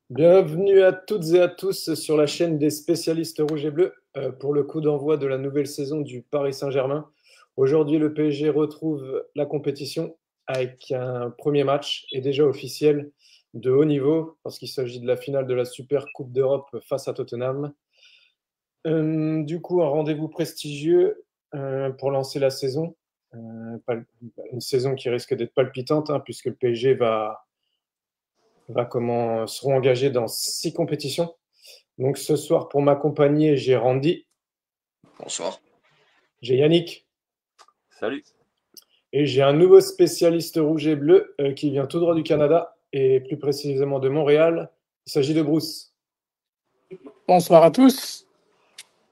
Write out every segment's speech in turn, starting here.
Bienvenue à toutes et à tous sur la chaîne des spécialistes rouges et bleus pour le coup d'envoi de la nouvelle saison du Paris Saint-Germain. Aujourd'hui, le PSG retrouve la compétition avec un premier match et déjà officiel de haut niveau parce qu'il s'agit de la finale de la Super Coupe d'Europe face à Tottenham. Du coup, un rendez-vous prestigieux pour lancer la saison. Une saison qui risque d'être palpitante puisque le PSG seront engagés dans 6 compétitions. Donc ce soir, pour m'accompagner, j'ai Randy, Bonsoir. j'ai Yannick Salut. et j'ai un nouveau spécialiste rouge et bleu qui vient tout droit du Canada et plus précisément de Montréal. Il s'agit de Bruce. Bonsoir à tous.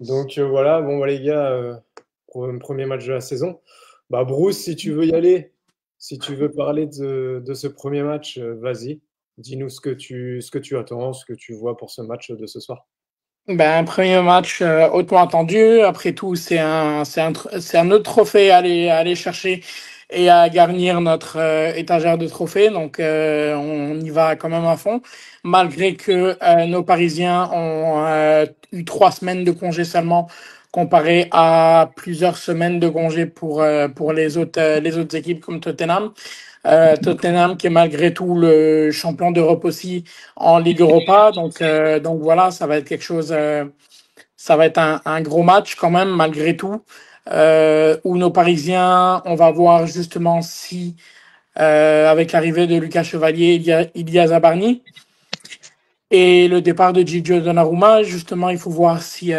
Donc voilà, bon les gars, pour un premier match de la saison. Bruce, si tu veux y aller, si tu veux parler de ce premier match, vas-y. Dis-nous ce que tu attends, ce que tu vois pour ce match de ce soir. Un premier match hautement attendu. Après tout, c'est un autre trophée à aller chercher et à garnir notre étagère de trophées. Donc, on y va quand même à fond. Malgré que nos Parisiens ont eu 3 semaines de congé seulement, comparé à plusieurs semaines de congé pour les autres équipes comme Tottenham. Tottenham qui est malgré tout le champion d'Europe aussi en Ligue Europa. Donc voilà, ça va être quelque chose, ça va être un gros match quand même malgré tout, où nos Parisiens, on va voir justement si, avec l'arrivée de Lucas Chevalier, Ilya Zabarny et le départ de Gigio Donnarumma, justement, il faut voir si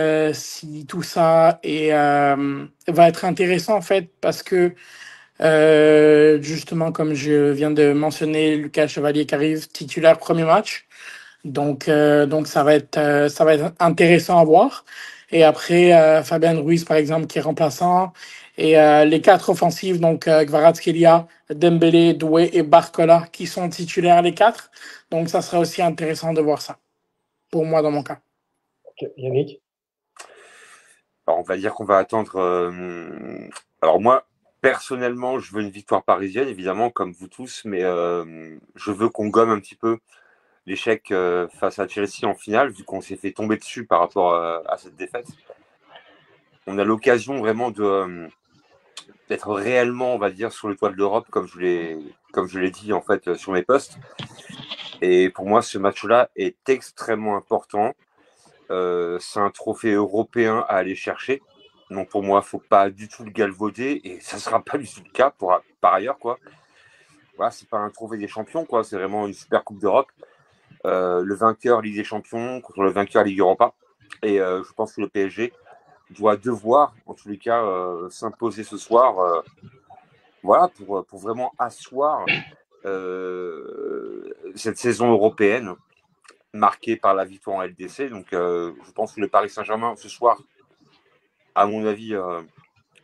tout ça va être intéressant en fait, parce que justement, comme je viens de mentionner, Lucas Chevalier qui arrive titulaire premier match. Donc ça va être intéressant à voir. Et après, Fabien Ruiz, par exemple, qui est remplaçant. Et les quatre offensives, donc Kvaratskhelia, Dembélé, Doué et Barcola, qui sont titulaires les quatre. Donc ça sera aussi intéressant de voir ça, pour moi dans mon cas. Ok, Yannick. Alors, on va dire qu'on va attendre. Alors, moi, personnellement, je veux une victoire parisienne, évidemment, comme vous tous, mais je veux qu'on gomme un petit peu l'échec face à Chelsea en finale, vu qu'on s'est fait tomber dessus par rapport à cette défaite. On a l'occasion vraiment d'être réellement, on va dire, sur le toit de l'Europe, comme je l'ai dit en fait sur mes posts. Et pour moi, ce match-là est extrêmement important. C'est un trophée européen à aller chercher. Donc pour moi, il ne faut pas du tout le galvauder et ça ne sera pas du tout le cas par ailleurs, quoi. Voilà, c'est pas un trophée des champions, quoi. C'est vraiment une super coupe d'Europe. Le vainqueur Ligue des Champions contre le vainqueur Ligue Europa. Et je pense que le PSG doit devoir, en tous les cas, s'imposer ce soir. Voilà, pour vraiment asseoir cette saison européenne marquée par la victoire en LDC. Donc je pense que le Paris Saint-Germain ce soir, à mon avis,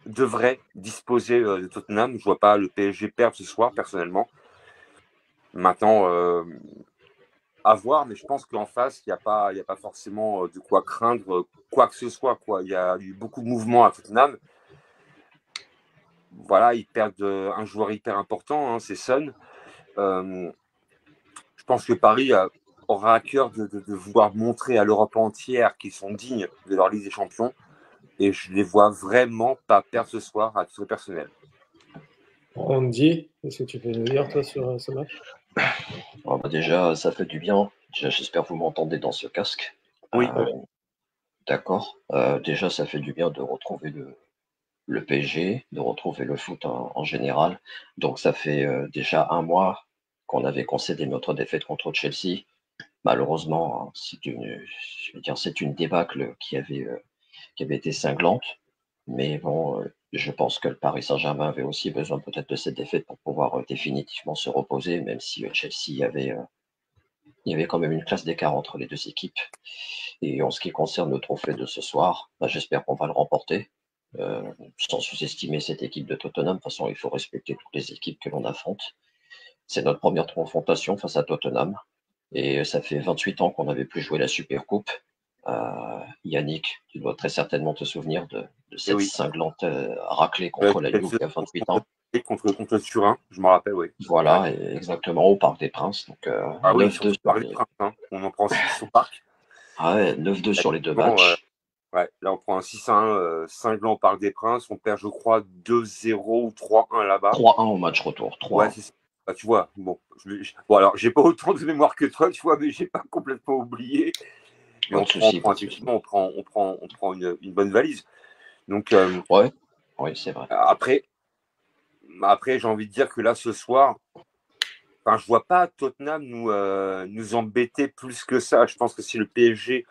devrait disposer de Tottenham. Je vois pas le PSG perdre ce soir, personnellement. Maintenant, à voir, mais je pense qu'en face, il n'y a pas forcément de quoi craindre quoi que ce soit, quoi. Il y a eu beaucoup de mouvements à Tottenham. Voilà, ils perdent un joueur hyper important, c'est Son. Je pense que Paris aura à cœur de vouloir montrer à l'Europe entière qu'ils sont dignes de leur Ligue des Champions. Et je les vois vraiment pas perdre ce soir à titre personnel. Randy, qu'est-ce que tu peux nous dire toi sur ce match? Déjà, ça fait du bien. Déjà, j'espère que vous m'entendez dans ce casque. Oui. D'accord. Déjà, ça fait du bien de retrouver le PSG, de retrouver le foot en général. Donc, ça fait déjà un mois qu'on avait concédé notre défaite contre Chelsea. Malheureusement, c'est une débâcle qui avait été cinglante. Mais bon, je pense que le Paris Saint-Germain avait aussi besoin peut-être de cette défaite pour pouvoir définitivement se reposer, même si Chelsea il y avait quand même une classe d'écart entre les deux équipes. Et en ce qui concerne le trophée de ce soir, j'espère qu'on va le remporter, sans sous-estimer cette équipe de Tottenham. De toute façon, il faut respecter toutes les équipes que l'on affronte. C'est notre première confrontation face à Tottenham. Et ça fait 28 ans qu'on n'avait plus joué la Super Coupe. Yannick, tu dois très certainement te souvenir de cette oui. cinglante raclée contre la Juve il y a 28 ans. Contre Turin, je me rappelle, oui. Voilà, Ouais. et exactement, au Parc des Princes. Donc, Ah oui, 9-2 sur le Parc des Princes, hein. On en prend 6 au parc. Ah ouais, 9-2 sur les deux Bon, matchs. ouais, là, on prend un 6-1, cinglant au Parc des Princes. On perd, je crois, 2-0 ou 3-1 là-bas. 3-1 au match retour. 3-1. Ouais, c'est ça. Bah, tu vois, bon, bon, alors, j'ai pas autant de mémoire que toi, tu vois, mais j'ai pas complètement oublié. Mais on prend effectivement, on prend une bonne valise. Donc, ouais, oui, c'est vrai. Après, j'ai envie de dire que là, ce soir, enfin, je vois pas Tottenham nous embêter plus que ça. Je pense que si le PSG.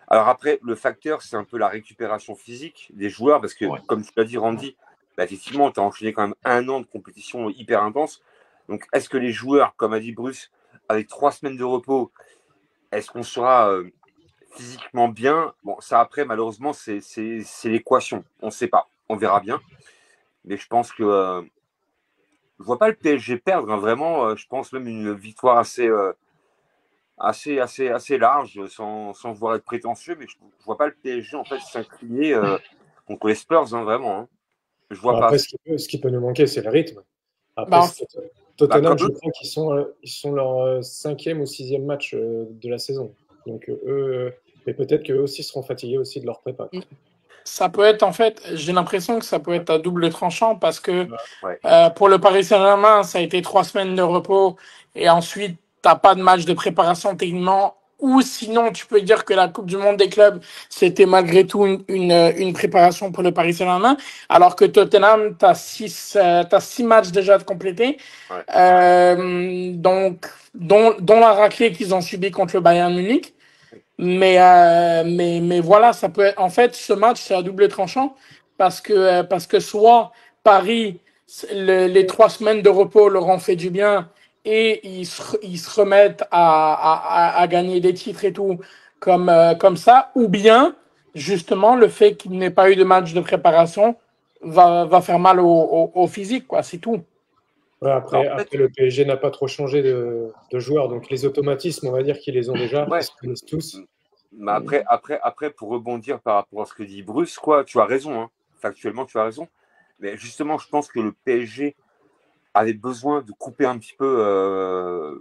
Alors après, le facteur, c'est un peu la récupération physique des joueurs, parce que, comme tu l'as dit, Randy, bah, effectivement, tu as enchaîné quand même 1 an de compétition hyper intense. Donc, est-ce que les joueurs, comme a dit Bruce, avec 3 semaines de repos, est-ce qu'on sera physiquement bien? Bon, ça après, malheureusement, c'est l'équation. On ne sait pas. On verra bien. Mais je pense que je vois pas le PSG perdre, hein, vraiment. Je pense même une victoire assez large, sans vouloir être prétentieux, mais je vois pas le PSG en fait s'incliner contre les Spurs, hein, vraiment. Hein. Je vois Après, pas. ce qui peut nous manquer, c'est le rythme. Après, Tottenham, je crois qu'ils sont leur 5e ou 6e match de la saison. Donc eux, mais peut-être qu'eux aussi seront fatigués aussi de leur prépa. Ça peut être, en fait, j'ai l'impression que ça peut être à double tranchant parce que Ouais. pour le Paris Saint-Germain, ça a été 3 semaines de repos et ensuite, t'as pas de match de préparation techniquement. Ou sinon, tu peux dire que la Coupe du Monde des clubs, c'était malgré tout une préparation pour le Paris Saint-Germain, alors que Tottenham, t'as 6 matchs déjà de compléter. Ouais. Donc, dont la raclée qu'ils ont subie contre le Bayern Munich. Mais voilà, ça peut être, en fait, ce match, c'est à double tranchant parce que soit Paris, les 3 semaines de repos leur ont fait du bien et ils se remettent à gagner des titres et tout comme ça, ou bien, justement, le fait qu'il n'ait pas eu de match de préparation va faire mal au physique, quoi, c'est tout. Ouais, après, le PSG n'a pas trop changé de joueurs, donc les automatismes, on va dire qu'ils les ont déjà, ils se connaissent tous. Mais après, pour rebondir par rapport à ce que dit Bruce, quoi, tu as raison, hein. Factuellement, tu as raison. Mais justement, je pense que le PSG avait besoin de couper un petit peu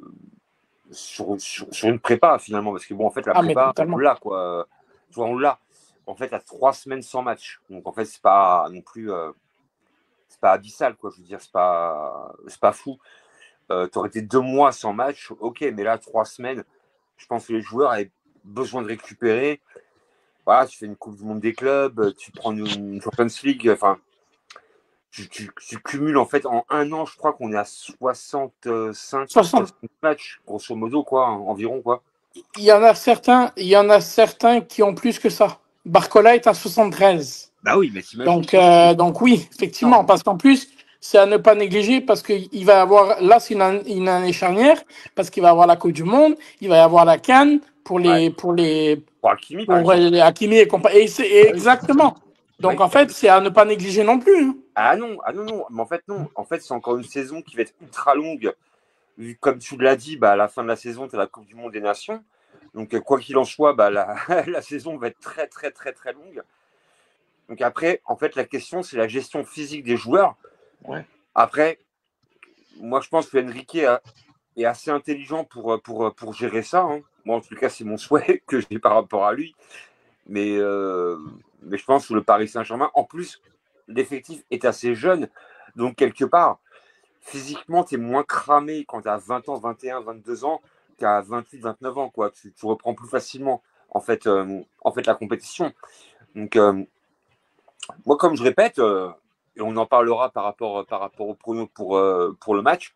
sur une prépa, finalement. Parce que, bon, en fait, la prépa, on l'a, quoi. Tu vois, on l'a. En fait, à 3 semaines sans match. Donc, en fait, c'est pas non plus. C'est pas abyssal, quoi. Je veux dire, c'est pas fou. Tu aurais été 2 mois sans match, ok, mais là, 3 semaines, je pense que les joueurs avaient besoin de récupérer. Voilà, tu fais une Coupe du Monde des clubs, tu prends une Champions League, enfin, tu cumules en fait en 1 an, je crois qu'on est à 65 matchs, grosso modo, quoi, environ, quoi. Il y en a certains qui ont plus que ça. Barcola est à 73. Bah oui, mais t'imagines. Donc oui, effectivement, parce qu'en plus, c'est à ne pas négliger parce qu'il va avoir, là, c'est une année charnière parce qu'il va avoir la Coupe du Monde, il va y avoir la CAN pour Hakimi, Hakimi et compagnie. Exactement. Donc en fait, c'est à ne pas négliger non plus. Hein. Ah non. Mais en fait, non. En fait, c'est encore une saison qui va être ultra longue. Comme tu l'as dit, bah, à la fin de la saison, tu as la Coupe du Monde des Nations. Donc, quoi qu'il en soit, bah, la saison va être très, très, très, très longue. Donc, après, en fait, la question, c'est la gestion physique des joueurs. Ouais. Après, moi, je pense que Enrique est assez intelligent pour gérer ça. Hein. Moi, en tout cas, c'est mon souhait que j'ai par rapport à lui. Mais je pense que le Paris Saint-Germain, en plus, l'effectif est assez jeune. Donc, quelque part, physiquement, tu es moins cramé quand tu as 20 ans, 21, 22 ans qu'à 28, 29 ans. Quoi. Tu reprends plus facilement en fait, la compétition. Donc, moi, comme je répète, et on en parlera par rapport au prono pour le match,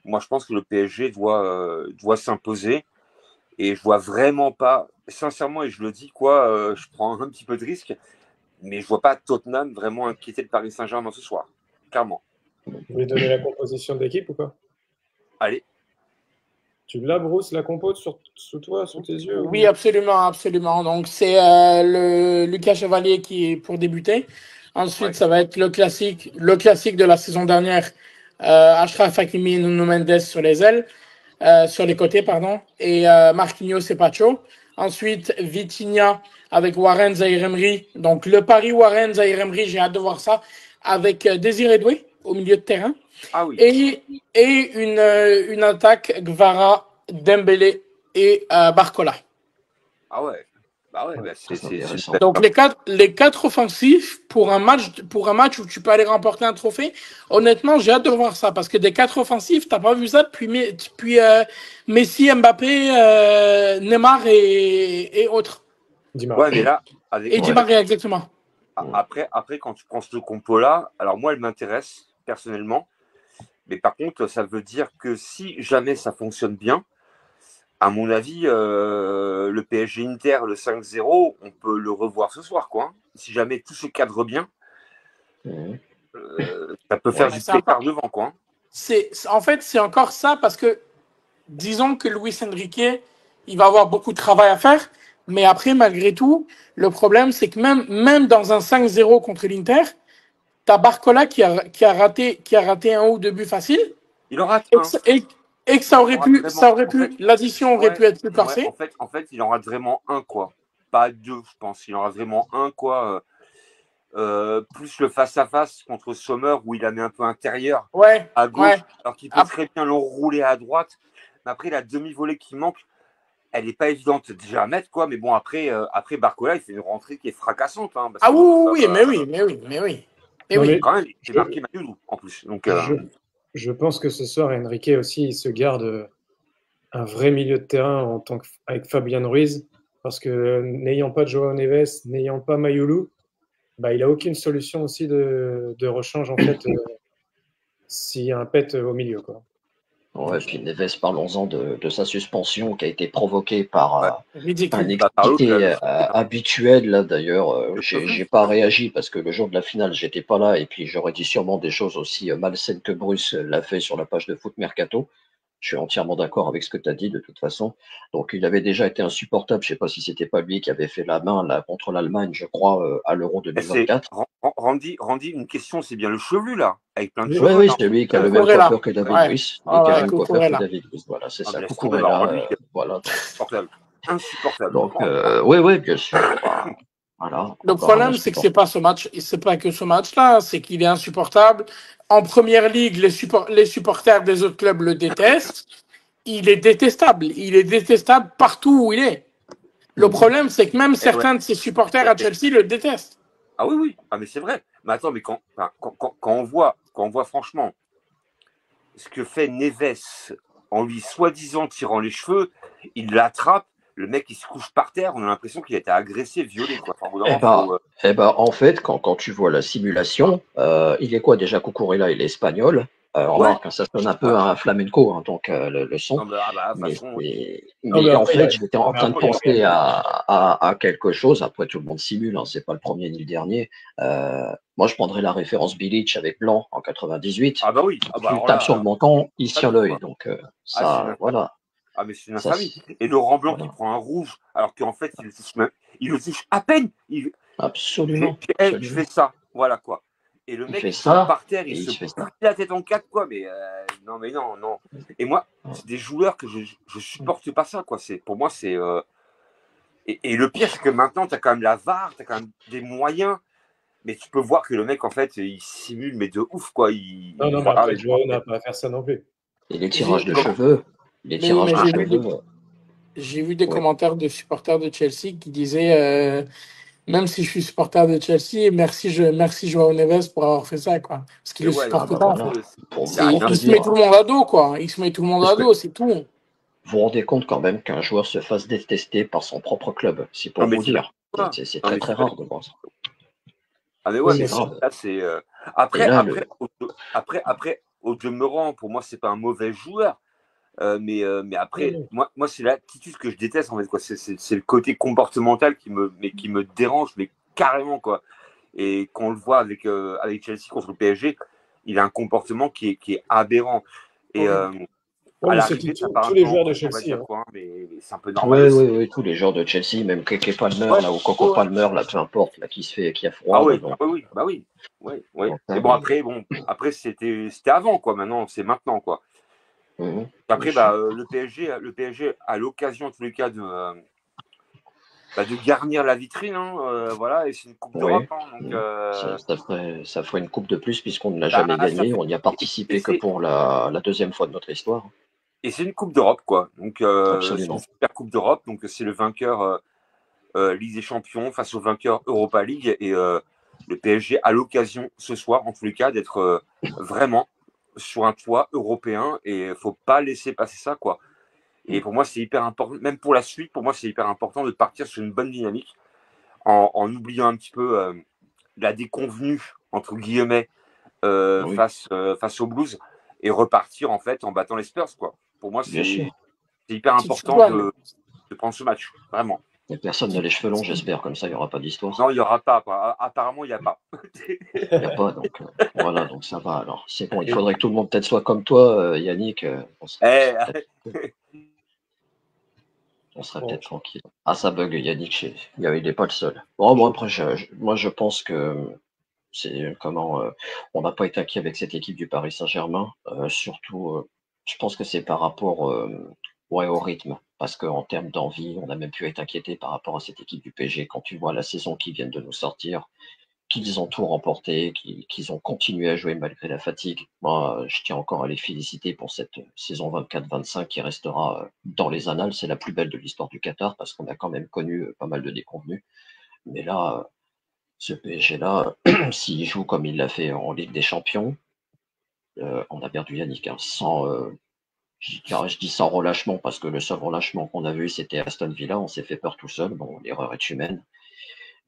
moi, je pense que le PSG doit s'imposer. Et je vois vraiment pas, sincèrement, et je le dis, quoi, je prends un petit peu de risque, mais je vois pas Tottenham vraiment inquiéter le Paris Saint-Germain ce soir. Clairement. Vous voulez donner la composition de l'équipe ou pas? Allez. Tu l'as, Bruce, la compo sous toi, sous tes yeux? Oui, absolument. Donc, c'est le Lucas Chevalier qui est pour débuter. Ensuite, ça va être le classique de la saison dernière, Achraf Hakimi et Nuno Mendes sur les ailes. sur les côtés, pardon, et Marquinhos et Pacho. Ensuite, Vitinha avec Warren Zaïre-Emery. Donc, le pari Warren Zaïre-Emery, j'ai hâte de voir ça, avec Désiré Doué au milieu de terrain. Ah oui. Et une attaque Gvara, Dembélé et Barcola. Ah ouais. Bah ouais, c'est donc les quatre offensifs pour un match où tu peux aller remporter un trophée. Honnêtement, j'ai hâte de voir ça parce que des quatre offensifs, t'as pas vu ça depuis Messi, Mbappé, Neymar et autres. Ouais, mais là, et Di Maria, exactement. Après, quand tu prends ce compo-là, alors moi, elle m'intéresse personnellement, mais par contre, ça veut dire que si jamais ça fonctionne bien, à mon avis, le PSG Inter, le 5-0, on peut le revoir ce soir, quoi. Si jamais tout se cadre bien, ça peut faire du pétard devant, quoi. En fait, c'est encore ça parce que, disons que Luis Enrique, il va avoir beaucoup de travail à faire, mais après, malgré tout, le problème, c'est que même dans un 5-0 contre l'Inter, t'as Barcola qui a raté un ou deux buts faciles. Il en rate et que ça aurait pu, l'addition aurait pu être plus corsée. En fait, il en rate vraiment un, quoi. Pas deux, je pense. Il en rate vraiment un, quoi. Plus le face-à-face contre Sommer où il a mis un peu intérieur à gauche, alors qu'il peut très bien l'enrouler à droite. Mais après, la demi-volée qui manque, elle n'est pas évidente déjà à mettre, quoi. Mais bon, après Barcola, il fait une rentrée qui est fracassante. Hein, parce mais oui. Quand même, il est marqué Mayoulou, en plus. Donc, je pense que ce soir, Enrique aussi, il se garde un vrai milieu de terrain avec Fabian Ruiz, parce que n'ayant pas de Joao Neves, n'ayant pas Mayoulou, il n'a aucune solution aussi de rechange, en fait, s'il y a un pet au milieu, quoi. Ouais, puis Neves, parlons-en de sa suspension qui a été provoquée par un excité habituel. Là, d'ailleurs, j'ai pas réagi parce que le jour de la finale, j'étais pas là et puis j'aurais dit sûrement des choses aussi malsaines que Bruce l'a fait sur la page de Foot Mercato. Je suis entièrement d'accord avec ce que tu as dit de toute façon. Donc, il avait déjà été insupportable. Je ne sais pas si c'était pas lui qui avait fait la main là, contre l'Allemagne, je crois, à l'Euro 2024. Randy, une question, c'est bien le chevelu là, avec plein de cheveux. Oui, c'est lui qui a le même coiffeur que David Luiz. Et qui a le même coiffeur que David Luiz. Voilà, c'est ça. Cucurella. Voilà. Insupportable. Donc, oui, bien sûr. Voilà. Le problème, c'est que c'est pas ce match, c'est pas que ce match-là, c'est qu'il est insupportable. En première ligue, les supporters des autres clubs le détestent. Il est détestable. Il est détestable partout où il est. Le problème, c'est que même certains de ses supporters à Chelsea le détestent. Ah oui. Ah mais c'est vrai. Mais attends, mais quand on voit franchement ce que fait Neves en lui soi-disant tirant les cheveux, il l'attrape. Le mec, il se couche par terre, on a l'impression qu'il a été agressé, violé. Quoi. Enfin, en fait, quand tu vois la simulation, il est quoi déjà, Cucurella, il est espagnol. Remarque, ça sonne un peu un flamenco, hein, donc le son. Mais en fait, j'étais en train de penser à quelque chose. Après, tout le monde simule, hein, c'est pas le premier ni le dernier. Moi, je prendrais la référence Bilic avec Blanc en 98. Ah bah oui. Tu tapes sur le menton, il tire l'œil. Donc voilà. Ah, mais c'est une infamie. Et Laurent Blanc qui prend un rouge, alors qu'en fait, il le touche à peine. Absolument. Je fais ça. Voilà quoi. Et le mec, il se par terre, il se plie la tête en quatre, quoi. Mais non. Et moi, c'est des joueurs que je supporte pas ça, quoi. Pour moi, c'est. Et le pire, c'est que maintenant, tu as quand même la VAR, tu as quand même des moyens. Mais tu peux voir que le mec, en fait, il simule, mais de ouf, quoi. Non, mais après, Joao n'a pas à faire ça non plus. Et les tirages de cheveux. J'ai vu des commentaires de supporters de Chelsea qui disaient même si je suis supporter de Chelsea, merci Joao Neves pour avoir fait ça, quoi. Parce qu'il le supporte pas. Il se met tout le monde à dos, quoi. Il se met tout le monde à dos, c'est tout. Vous vous rendez compte quand même qu'un joueur se fasse détester par son propre club, c'est pour vous dire. C'est très très rare de voir ça. Ah mais ouais, mais ça, c'est après, au demeurant, pour moi, c'est pas un mauvais joueur. Mais après, moi c'est l'attitude que je déteste en fait, quoi. C'est le côté comportemental qui me dérange, mais carrément, quoi. Et quand on le voit avec Chelsea contre le PSG, il a un comportement qui est aberrant. Et à l'arrivée, tous les joueurs de Chelsea, quoi, mais c'est un peu normal. Oui, tous les joueurs de Chelsea, même Keke Palmer là, ou Coco Palmer, là, peu importe, là, qui a froid. Ah oui. Mais bon, après c'était avant, quoi. Maintenant, c'est maintenant, quoi. Après, le PSG a l'occasion, en tous les cas, de garnir la vitrine. Voilà, et c'est une Coupe d'Europe. Donc, ça ferait une coupe de plus puisqu'on ne l'a jamais gagnée. On n'y a participé que pour la deuxième fois de notre histoire. Et c'est une Coupe d'Europe, quoi. Donc, c'est Absolument. une super Coupe d'Europe. Donc, c'est le vainqueur Ligue des Champions face au vainqueur Europa League. Et le PSG a l'occasion ce soir, en tous les cas, d'être vraiment sur un toit européen. Et il ne faut pas laisser passer ça, quoi. Et pour moi, c'est hyper important. Même pour la suite, pour moi, c'est hyper important de partir sur une bonne dynamique en oubliant un petit peu la déconvenue, entre guillemets, face aux Blues et repartir, en fait, en battant les Spurs, quoi. Pour moi, c'est hyper important de prendre ce match, vraiment. Et personne n'a les cheveux longs, j'espère, comme ça il n'y aura pas d'histoire. Non, il n'y aura pas. Apparemment, il n'y a pas. Il n'y a pas, donc voilà, donc ça va. Alors, c'est bon, il faudrait que tout le monde peut-être soit comme toi, Yannick. On serait peut-être tranquille. Ah, ça bug, Yannick, il n'est pas le seul. Bon, moi, après, moi, je pense que c'est comment on n'a pas été acquis avec cette équipe du Paris Saint-Germain. Surtout, je pense que c'est par rapport au rythme. Parce qu'en termes d'envie, on a même pu être inquiété par rapport à cette équipe du PSG. Quand tu vois la saison qu'ils viennent de nous sortir, qu'ils ont tout remporté, qu'ils ont continué à jouer malgré la fatigue. Moi, je tiens encore à les féliciter pour cette saison 24-25 qui restera dans les annales. C'est la plus belle de l'histoire du Qatar parce qu'on a quand même connu pas mal de déconvenus. Mais là, ce PSG-là, s'il joue comme il l'a fait en Ligue des Champions, on a perdu Yannick. Je dis sans relâchement parce que le seul relâchement qu'on a vu, c'était Aston Villa. On s'est fait peur tout seul. Bon, l'erreur est humaine.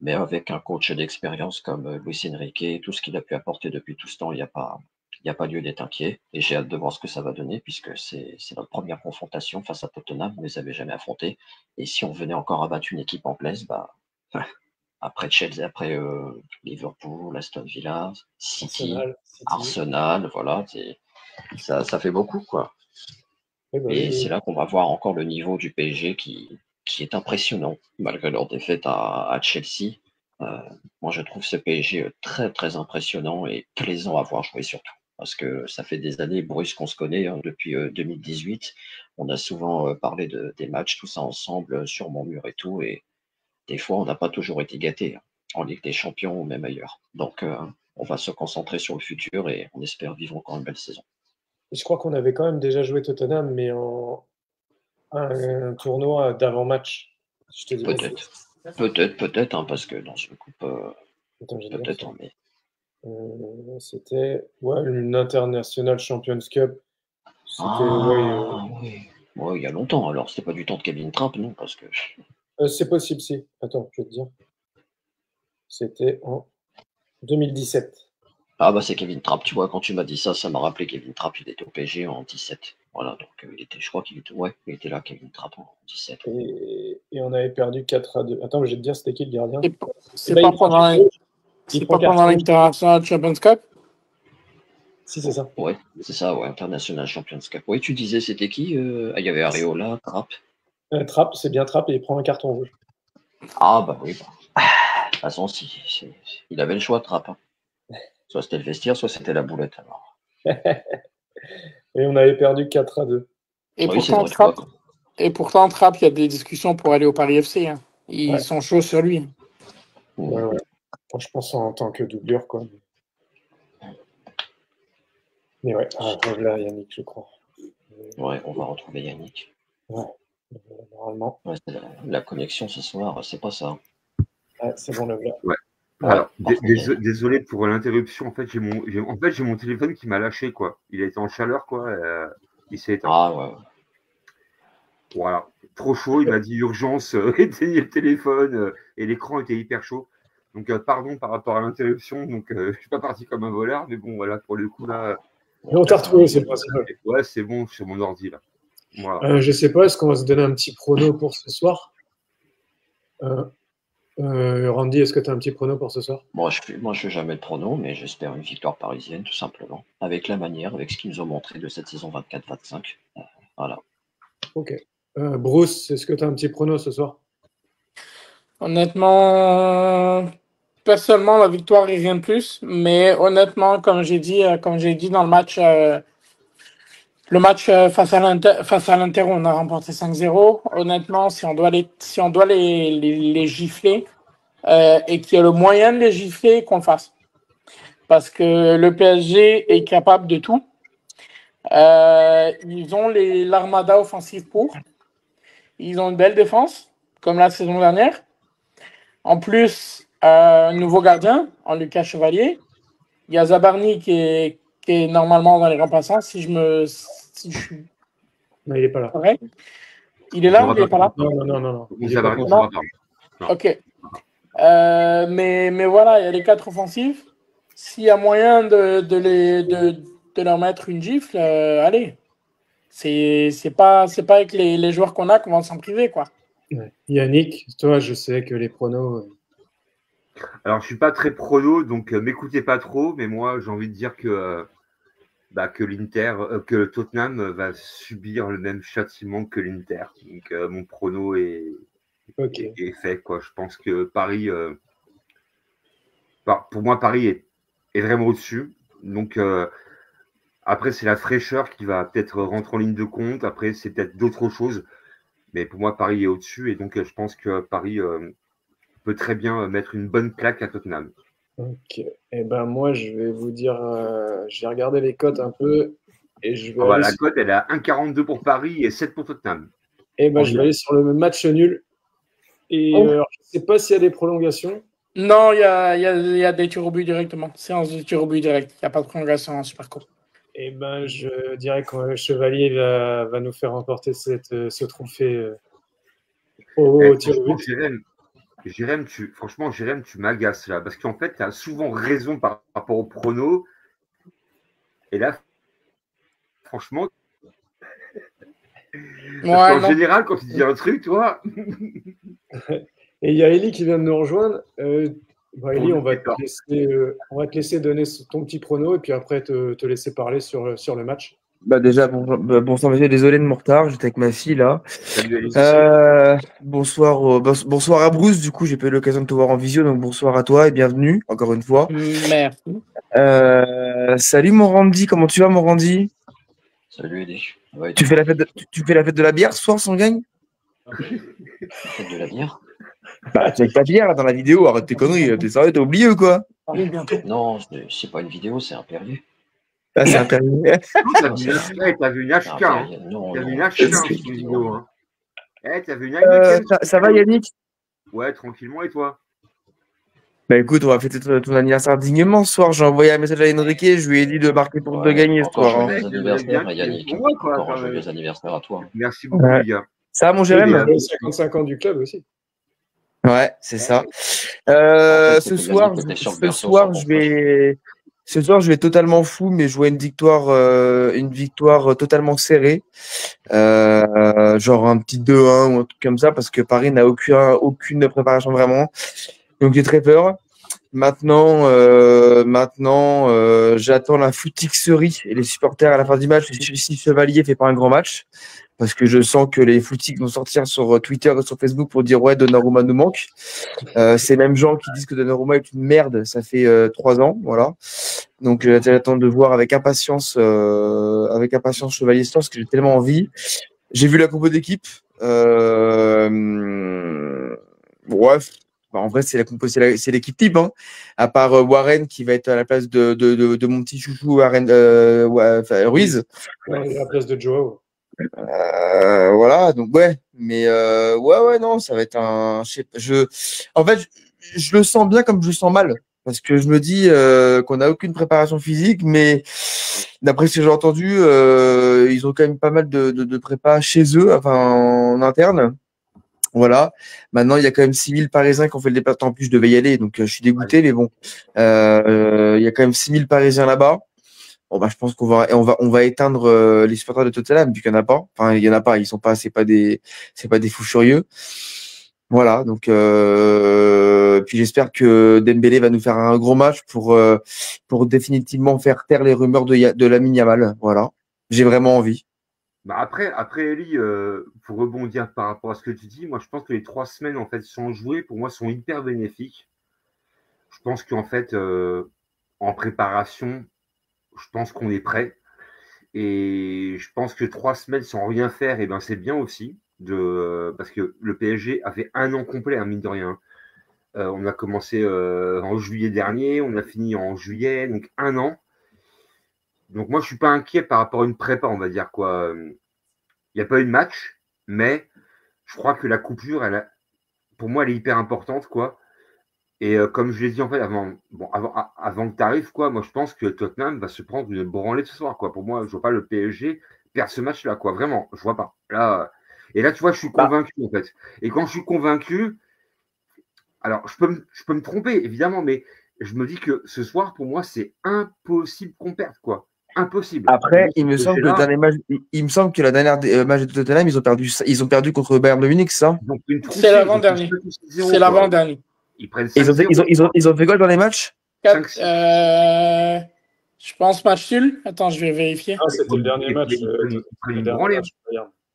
Mais avec un coach d'expérience comme Luis Enrique, tout ce qu'il a pu apporter depuis tout ce temps, il n'y a pas lieu d'être inquiet. Et j'ai hâte de voir ce que ça va donner, puisque c'est notre première confrontation face à Tottenham. On ne les avait jamais affrontés. Et si on venait encore abattre une équipe anglaise, après Chelsea, après Liverpool, Aston Villa, City, Arsenal, voilà, ça fait beaucoup, quoi. Et c'est là qu'on va voir encore le niveau du PSG qui est impressionnant, malgré leur défaite à Chelsea. Moi, je trouve ce PSG très, très impressionnant et plaisant à voir jouer surtout. Parce que ça fait des années, Bruce, qu'on se connaît, depuis 2018. On a souvent parlé des matchs, tout ça ensemble, sur mon mur et tout. Et des fois, on n'a pas toujours été gâtés, en Ligue des Champions ou même ailleurs. Donc, on va se concentrer sur le futur et on espère vivre encore une belle saison. Je crois qu'on avait quand même déjà joué Tottenham, mais en un tournoi d'avant-match. Je te dis peut-être, parce que dans une coupe, peut-être. Mais c'était une International Champions Cup. Oui, il y a longtemps. Alors, c'était pas du temps de Kevin Trapp, non, parce que. C'est possible, si. Attends, je vais te dire. C'était en 2017. Ah c'est Kevin Trapp, tu vois, quand tu m'as dit ça, ça m'a rappelé Kevin Trapp, il était au PSG en 17. Voilà, donc je crois qu'il était là, Kevin Trapp, en 17. Et on avait perdu 4-2. Attends, je vais te dire, c'était qui le gardien? C'est pas pendant l'International Champions Cup? Si, c'est ça. Ouais, c'est ça, International Champions Cup. Oui, tu disais, c'était qui? Il y avait Areola, Trapp. Trapp, c'est bien Trapp, et il prend un carton rouge. Ah, oui. De toute façon, il avait le choix, Trapp. Soit c'était le vestiaire, soit c'était la boulette. Alors. Et on avait perdu 4-2. Et pourtant, Trapp, il y a des discussions pour aller au Paris FC. Hein. Ils sont chauds sur lui. Ouais. Enfin, je pense en tant que doublure, quoi. Mais voilà Yannick, je crois. Ouais, on va retrouver Yannick. Ouais, normalement. Ouais, la connexion ce soir, c'est pas ça. Ouais, c'est bon, le voilà. Ouais. Alors, désolé pour l'interruption. En fait, j'ai mon téléphone qui m'a lâché, quoi. Il a été en chaleur, quoi. Il s'est éteint. Ah ouais. Voilà. Trop chaud. Il m'a dit urgence, éteignez le téléphone. Et l'écran était hyper chaud. Donc, pardon par rapport à l'interruption. Donc, je suis pas parti comme un voleur. Mais bon, voilà, pour le coup, là. On t'a retrouvé, c'est possible. Ouais, c'est bon, sur mon ordi, là. Voilà. Je sais pas, est-ce qu'on va se donner un petit prono pour ce soir? Randy, est-ce que tu as un petit prono pour ce soir? Moi, je fais jamais de prono, mais j'espère une victoire parisienne, tout simplement. Avec la manière, avec ce qu'ils nous ont montré de cette saison 24-25. Voilà. Ok. Bruce, est-ce que tu as un petit prono ce soir? Honnêtement, personnellement, la victoire et rien de plus. Mais honnêtement, comme j'ai dit dans le match, Le match face à l'Inter, on a remporté 5-0. Honnêtement, si on doit les gifler et qu'il y a le moyen de les gifler, qu'on le fasse. Parce que le PSG est capable de tout. Ils ont l'armada offensive pour. Ils ont une belle défense, comme la saison dernière. En plus, un nouveau gardien, en Lucas Chevalier. Il y a Zabarni qui est normalement dans les remplaçants, si je suis Non, il n'est pas là. correct. Il est là ou il n'est pas là? Non. Il est pas Zabarni, là. non. Ok. Mais voilà, il y a les 4 offensives. S'il y a moyen de leur mettre une gifle, allez. C'est pas avec les joueurs qu'on a qu'on va s'en priver, quoi. Ouais. Yannick, toi, je sais que les pronos. Alors, je suis pas très prono, donc m'écoutez pas trop, mais moi, j'ai envie de dire que que Tottenham va subir le même châtiment que l'Inter. Donc, mon prono est fait, quoi. Je pense que Paris, pour moi, Paris est vraiment au-dessus. Donc, après, c'est la fraîcheur qui va peut-être rentrer en ligne de compte. Après, c'est peut-être d'autres choses. Mais pour moi, Paris est au-dessus. Et donc, je pense que Paris peut très bien mettre une bonne claque à Tottenham. Ok. Eh ben moi, je vais vous dire, je vais regarder les cotes un peu et je vais aller La cote, elle est à 1,42 pour Paris et 7 pour Tottenham. Eh ben, je vais aller sur le match nul. Et je ne sais pas s'il y a des prolongations. Non, il y a des tirs au but directement. Séance de tirs au but direct. Il n'y a pas de prolongation en super court. Eh ben, je dirais que Chevalier va nous faire remporter ce trophée au tir au but. Jérém, tu m'agaces là, parce qu'en fait, tu as souvent raison par rapport au prono. Et là, franchement, en général, quand tu dis un truc, toi. Et il y a Eli qui vient de nous rejoindre. Eli, on va te laisser donner ton petit prono et puis après te laisser parler sur le match. Déjà, bonsoir monsieur, désolé de mon retard, j'étais avec ma fille là. Salut, bonsoir à Bruce, du coup j'ai pas eu l'occasion de te voir en visio, donc bonsoir à toi et bienvenue encore une fois. Merci. Salut mon Randy, comment tu vas mon Randy? Salut Eli. Ouais, tu fais la fête de la bière ce soir sans gagne? La fête de la bière? Tu avec ta bière là dans la vidéo, arrête tes conneries, t'es sérieux, t'as oublié ou quoi? Non, c'est pas une vidéo, c'est un permis. Ah, c'est un permis. T'as vu une HK, hein. T'as vu une HK sur une vidéo, hein. T'as vu une ça va Yannick? Ouais, tranquillement, et toi? Écoute, on va fêter ton anniversaire dignement ce soir. J'ai envoyé un message à Enrique, je lui ai dit de marquer pour de gagner ce soir. Joyeux anniversaire, Yannick. Encore un joyeux anniversaire à toi. Merci beaucoup, les gars. Ça va, mon Jérém? Il a 55 ans du club aussi. Ouais, c'est ça. Ce soir, je vais totalement fou, mais jouer une victoire totalement serrée. Genre un petit 2-1 ou un truc comme ça, parce que Paris n'a aucune préparation vraiment. Donc j'ai très peur. Maintenant, j'attends la footixerie et les supporters à la fin du match. Si Chevalier fait pas un grand match, parce que je sens que les footix vont sortir sur Twitter et sur Facebook pour dire ouais, Donnarumma nous manque. Ces mêmes gens qui disent que Donnarumma est une merde, ça fait 3 ans, voilà. Donc j'attends de voir avec impatience Chevalier ce soir, parce que j'ai tellement envie. J'ai vu la compo d'équipe. Bref. En vrai, c'est l'équipe type, hein. À part Warren qui va être à la place de mon petit chouchou Ruiz. Ouais, à la place de Joao. Voilà, donc ouais. Mais ouais, non, ça va être un. En fait, je le sens bien comme je le sens mal. Parce que je me dis qu'on n'a aucune préparation physique, mais d'après ce que j'ai entendu, ils ont quand même pas mal de prépa chez eux, enfin en interne. Voilà. Maintenant, il y a quand même 6000 Parisiens qui ont fait le déplacement. En plus, je devais y aller, donc je suis dégoûté, mais bon. Il y a quand même 6000 Parisiens là-bas. Bon, je pense qu'on va éteindre les supporters de Tottenham, vu qu'il n'y en a pas. Enfin, il y en a pas. Ils sont pas, c'est pas des fous furieux. Voilà. Donc, puis j'espère que Dembélé va nous faire un gros match pour définitivement faire taire les rumeurs de Lamine Yamal. Voilà. J'ai vraiment envie. Après Eli, pour rebondir par rapport à ce que tu dis, moi je pense que les 3 semaines en fait sans jouer, pour moi, sont hyper bénéfiques. Je pense qu'en fait, en préparation, je pense qu'on est prêt. Et je pense que 3 semaines sans rien faire, et ben c'est bien aussi, parce que le PSG a fait un an complet, hein, mine de rien. On a commencé en juillet dernier, on a fini en juillet, donc un an. Donc moi, je suis pas inquiet par rapport à une prépa, on va dire quoi. Il n'y a pas eu de match, mais je crois que la coupure, pour moi, elle est hyper importante, quoi. Et comme je l'ai dit en fait avant que tu arrives, quoi, moi je pense que Tottenham va se prendre une branlée ce soir, quoi. Pour moi, je vois pas le PSG perdre ce match-là, quoi. Vraiment, je vois pas. Là, et là, tu vois, je suis convaincu en fait. Et quand je suis convaincu, alors je peux me tromper évidemment, mais je me dis que ce soir, pour moi, c'est impossible qu'on perde, quoi. Impossible. Après, il me semble que le dernier match, il me semble que la dernière match de Tottenham, ils ont perdu contre le Bayern de Munich, ça. C'est l'avant-dernier. C'est l'avant-dernier. Ils prennent 5-0. Ils ont fait quoi dans les matchs? 4, je pense match nul. Attends, je vais vérifier. Ah, c'était le dernier match.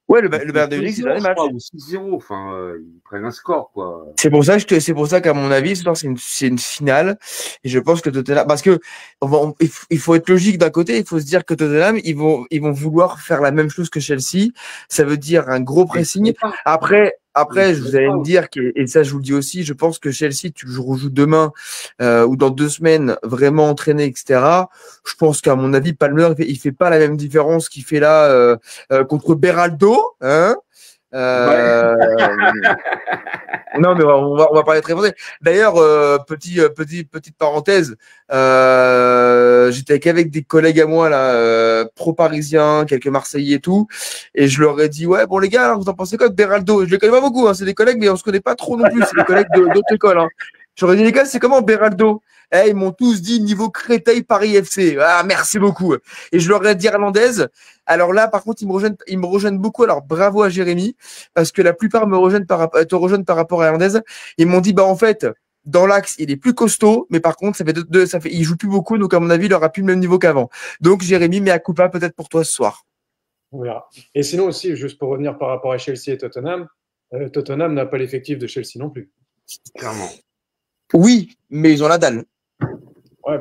Ouais, le Bayern de Munich, c'est le dernier match. Ou 6-0, enfin, ils prennent un score, quoi. C'est pour ça qu'à mon avis, ce soir, c'est une finale. Et je pense que Tottenham, parce que il faut être logique d'un côté, il faut se dire que Tottenham, ils vont vouloir faire la même chose que Chelsea. Ça veut dire un gros pressing. Après, vous allez me dire et ça, je vous le dis aussi, je pense que Chelsea, tu le rejoues demain ou dans 2 semaines, vraiment entraîné, etc. Je pense qu'à mon avis, Palmer, il fait pas la même différence qu'il fait là contre Beraldo, hein. Non, mais on va parler très français. D'ailleurs, petite parenthèse, j'étais avec des collègues à moi là, pro-parisiens, quelques Marseillais et tout, et je leur ai dit ouais bon les gars, alors, vous en pensez quoi de Beraldo? Je les connais pas beaucoup, hein, c'est des collègues, mais on se connaît pas trop non plus, c'est des collègues d'autres écoles. Hein. J'aurais dit les gars, c'est comment Beraldo? Ils m'ont tous dit niveau Créteil Paris FC. Ah, merci beaucoup. Et je leur ai dit irlandaise. Alors là, par contre, ils me rejoignent beaucoup. Alors bravo à Jérémy, parce que la plupart te rejoignent par rapport à irlandaise. Ils m'ont dit, bah en fait, dans l'axe, il est plus costaud, mais par contre, il joue plus beaucoup, donc à mon avis, il aura plus le même niveau qu'avant. Donc Jérémy, mais à coupa peut-être pour toi ce soir. On verra. Et sinon aussi, juste pour revenir par rapport à Chelsea et Tottenham, Tottenham n'a pas l'effectif de Chelsea non plus. Clairement. Oui, mais ils ont la dalle. Ouais,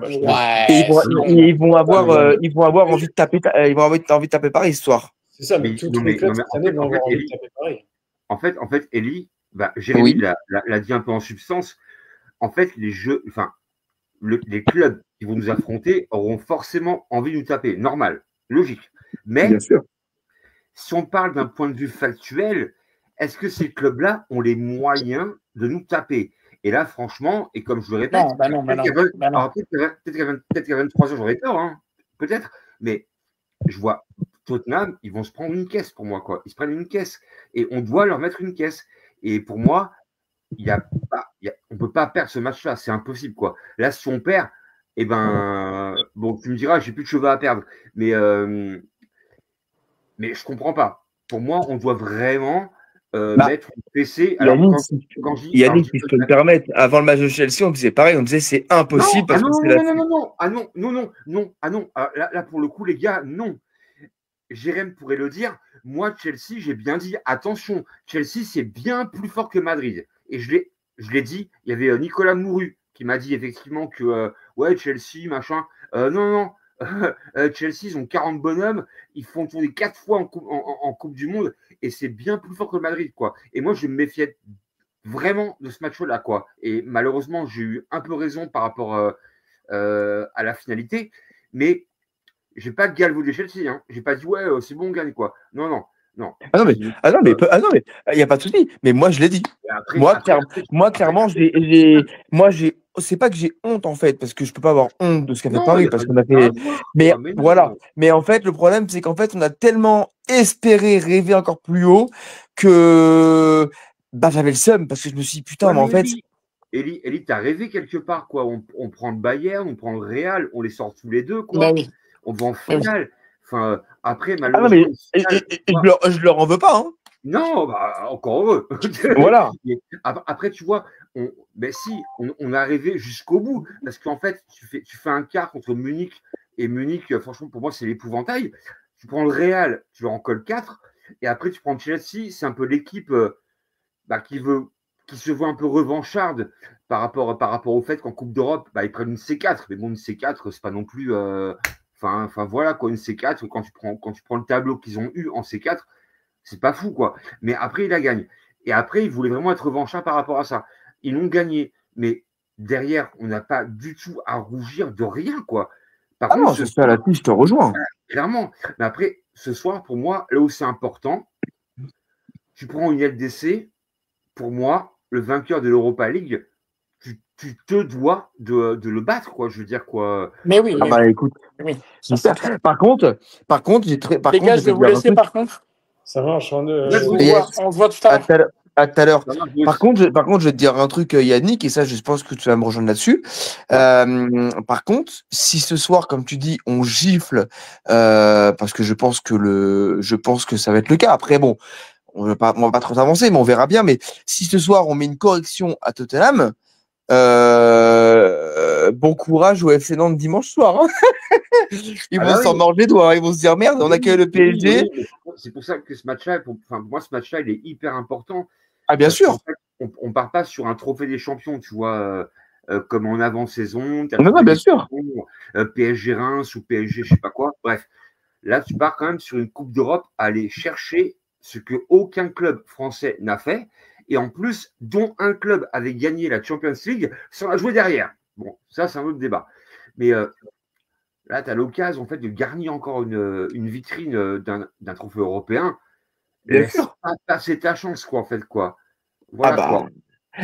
ils vont avoir envie de taper, Paris ce soir. C'est ça, mais tous les clubs cette année vont avoir envie de taper Paris. En fait, Elie, Jérémy l'a dit un peu en substance. En fait, les clubs qui vont nous affronter auront forcément envie de nous taper. Normal, logique. Mais bien sûr, si on parle d'un point de vue factuel, est-ce que ces clubs-là ont les moyens de nous taper? Et là, franchement, et comme je le répète, peut-être qu'il y a 23 ans, j'aurais tort, hein, peut-être, mais je vois Tottenham, ils vont se prendre une caisse pour moi, quoi. Ils se prennent une caisse et on doit leur mettre une caisse. Et pour moi, on ne peut pas perdre ce match-là, c'est impossible, quoi. Là, si on perd, eh ben, bon, tu me diras, j'ai plus de cheveux à perdre, mais je comprends pas. Pour moi, on doit vraiment mettre une PC. Yannick, si je peux me permettre, avant le match de Chelsea, on disait pareil, on disait c'est impossible parce que c'est non. Là, pour le coup, les gars, non. Jérém pourrait le dire. Moi, Chelsea, j'ai bien dit, attention, Chelsea, c'est bien plus fort que Madrid. Et je l'ai dit, il y avait Nicolas Mouru qui m'a dit effectivement que, ouais, Chelsea, machin. Non. Chelsea, ils ont 40 bonhommes, ils font tourner 4 fois en Coupe du Monde et c'est bien plus fort que le Madrid, quoi. Et moi, je me méfiais vraiment de ce match-là, quoi. Et malheureusement, j'ai eu un peu raison par rapport à la finalité, mais j'ai pas galvaudé Chelsea, hein. J'ai pas dit ouais, c'est bon, on gagne, quoi. Non. Ah non, mais il n'y a pas de souci. Mais moi, je l'ai dit. Clairement, c'est pas que j'ai honte en fait, parce que je peux pas avoir honte de ce qu'a fait Paris, parce qu'on a fait. Mais voilà. Mais en fait, le problème, c'est qu'en fait, on a tellement espéré rêver encore plus haut que j'avais le seum, parce que je me suis dit putain, mais en fait. Elie, t'as rêvé quelque part, quoi. On prend le Bayern, on prend le Real, on les sort tous les deux, quoi. Bah oui. On va en finale. Enfin, après, malheureusement. Je leur en veux pas, hein. Non, encore heureux. Voilà. Après, tu vois, on a rêvé jusqu'au bout. Parce qu'en fait, tu fais un quart contre Munich. Et Munich, franchement, pour moi, c'est l'épouvantail. Tu prends le Real, tu leur en colles 4. Et après, tu prends Chelsea. C'est un peu l'équipe qui se voit un peu revancharde par rapport au fait qu'en Coupe d'Europe, ils prennent une C4. Mais bon, une C4, c'est pas non plus Enfin voilà, quoi, une C4, quand tu prends le tableau qu'ils ont eu en C4, c'est pas fou, quoi. Mais après, il la gagne. Et après, ils voulaient vraiment être revanchards par rapport à ça. Ils l'ont gagné. Mais derrière, on n'a pas du tout à rougir de rien, quoi. Par Ah contre, non, c'est ça, là-dessus, je te rejoins. clairement. Mais après, ce soir, pour moi, là où c'est important, tu prends une LDC, pour moi, le vainqueur de l'Europa League, tu te dois de le battre, quoi. Je veux dire, quoi. Mais oui, Ah bah écoute, oui, ça, c'est super. clair. Par contre, Les gars, je vais vous laisser par contre. Ça marche. On se voit tout à l'heure. À tout à l'heure. Ça marche, Par contre, je vais te dire un truc, Yannick, et ça, je pense que tu vas me rejoindre là-dessus. Par contre, si ce soir, comme tu dis, on gifle, parce que je pense que ça va être le cas. Après, bon, on va pas trop avancer, mais on verra bien. Mais si ce soir, on met une correction à Tottenham, bon courage au FC Nantes dimanche soir. Hein. Ils vont s'en mordre les doigts. Ils vont se dire merde, on accueille le PSG. C'est pour ça que ce match-là, pour moi, ce match-là, il est hyper important. Ah, bien sûr. En fait, on ne part pas sur un trophée des champions, tu vois, comme en avant-saison. Non, bien sûr. PSG Reims ou PSG, je sais pas quoi. Bref, là, tu pars quand même sur une Coupe d'Europe à aller chercher ce que aucun club français n'a fait. Et en plus, dont un club avait gagné la Champions League sans la jouer derrière. Bon, ça, c'est un autre débat. Mais là, tu as l'occasion en fait, de garnir encore une vitrine d'un trophée européen. Laisse pas passer ta chance, quoi, en fait, quoi. Voilà,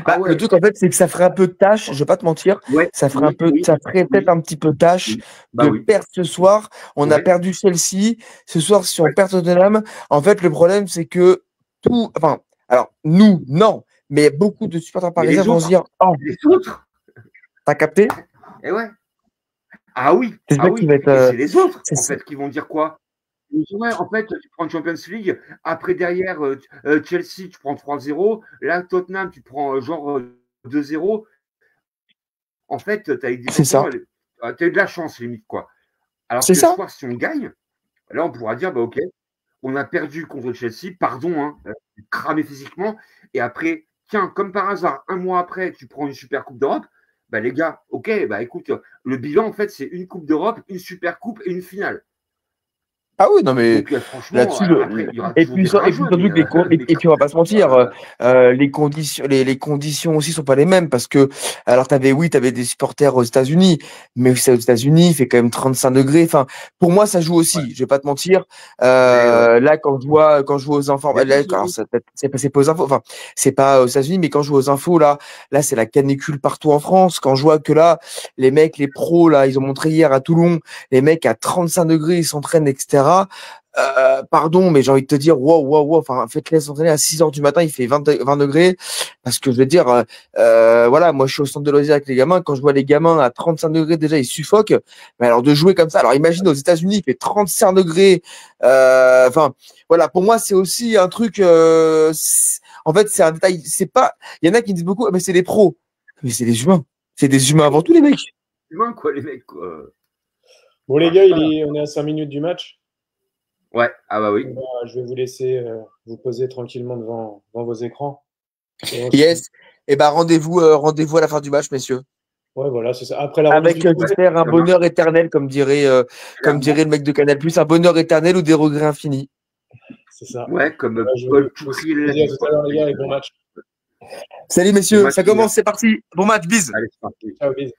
quoi. Le truc, en fait, c'est que ça ferait un peu de tâche, je vais pas te mentir. Ça ferait peut-être un petit peu tâche de perdre ce soir. On a perdu Chelsea. Ce soir, si on perd Tottenham, en fait, le problème, c'est que alors, nous, non, mais beaucoup de supporters parisiens vont se dire, oh, les autres, t'as capté? Et ouais. Ah oui, c'est les autres, en fait, qui vont dire quoi? Ouais, en fait, tu prends une Champions League, après derrière, Chelsea, tu prends 3-0, là, Tottenham, tu prends genre 2-0. En fait, tu as eu de la chance, limite, quoi. Alors que ce soir, si on gagne, là, on pourra dire, bah ok, on a perdu contre Chelsea, pardon, hein, cramé physiquement, et après, tiens, comme par hasard, un mois après, tu prends une Super Coupe d'Europe, bah les gars, ok, bah écoute, le bilan, en fait, c'est une Coupe d'Europe, une Super Coupe et une finale. Ah oui, non, mais donc, franchement, là-dessus, après, il y aura et puis on va pas se mentir, les conditions aussi sont pas les mêmes parce que, alors t'avais des supporters aux États-Unis, mais aux États-Unis, il fait quand même 35 degrés. Enfin, pour moi, ça joue aussi. Je vais pas te mentir. Là, quand je vois aux infos, alors c'est pas aux infos, enfin, c'est pas aux États-Unis, mais quand je vois aux infos, là, c'est la canicule partout en France. Quand je vois que là, les mecs, les pros, là, ils ont montré hier à Toulon, les mecs à 35 degrés, ils s'entraînent, etc. Pardon, mais j'ai envie de te dire, wow, enfin, faites-les s'entraîner à 6 heures du matin, il fait 20 degrés, parce que je veux dire, voilà, moi je suis au centre de loisirs avec les gamins, quand je vois les gamins à 35 degrés, déjà ils suffoquent, mais alors de jouer comme ça, alors imagine aux États-Unis, il fait 35 degrés, enfin, voilà, pour moi c'est aussi un truc, en fait c'est un détail, c'est pas, il y en a qui disent beaucoup, mais c'est des pros, mais c'est des humains avant tout les mecs. Humains quoi, les mecs, quoi. Bon les gars, on est à 5 minutes du match. Ouais, ah bah oui. Je vais vous laisser vous poser tranquillement devant vos écrans. Yes. Et rendez-vous à la fin du match, messieurs. Ouais, voilà, c'est ça. Après la avec, j'espère, un bonheur éternel, comme dirait le mec de Canal+, un bonheur éternel ou des regrets infinis. C'est ça. Ouais, comme Paul Touchy. Tout à l'heure, les gars, et bon match. Salut, messieurs. Ça commence, c'est parti. Bon match, bise. Allez, c'est parti. Ciao, bise.